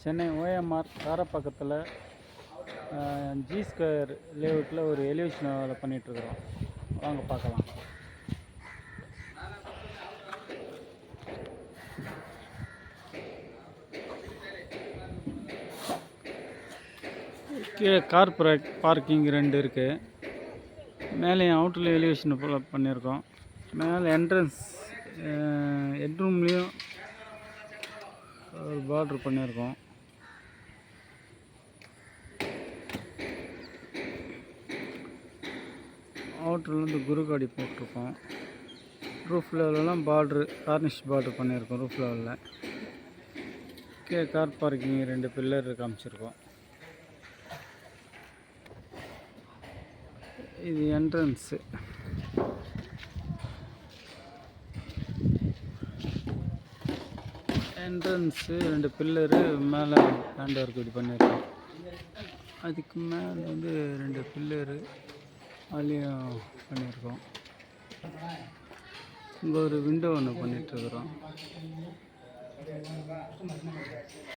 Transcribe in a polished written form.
Chennai OMR காரப்பாக்கத்தில் G square லேஅவுட்டில் ஒரு elevation வேலை பண்ணிகிட்ருக்குறோம். வாங்க பார்க்கலாம். கீழே கார் பார்க்கிங் 2 இருக்குது. மேலேயும் அவுட்டில் எலிவேஷன் ஃபுல்லாக பண்ணியிருக்கோம். மேலே என்ட்ரன்ஸ் ஹெட்ரூம்லேயும் ஒரு பார்ட்ரு பண்ணியிருக்கோம். அவுட்டர்லேருந்து குருகாடி போட்டிருக்கோம். ரூஃப் லெவலெலாம் பார்ட்ரு கார்னிஷ் பார்ட்ரு பண்ணியிருக்கோம். ரூஃப் லெவலில் கார் பார்க்கிங் 2 பில்லர் காமிச்சிருக்கோம். இது என்ட்ரன்ஸு. என்ட்ரன்ஸு 2 பில்லரு மேலே ஹேண்ட் ஒர்க் இது பண்ணியிருக்கோம். அதுக்கு மேலே வந்து 2 பில்லரு அதுலேயும் பண்ணியிருக்கோம். இங்கே ஒரு விண்டோ ஒன்று பண்ணிகிட்ருக்குறோம்.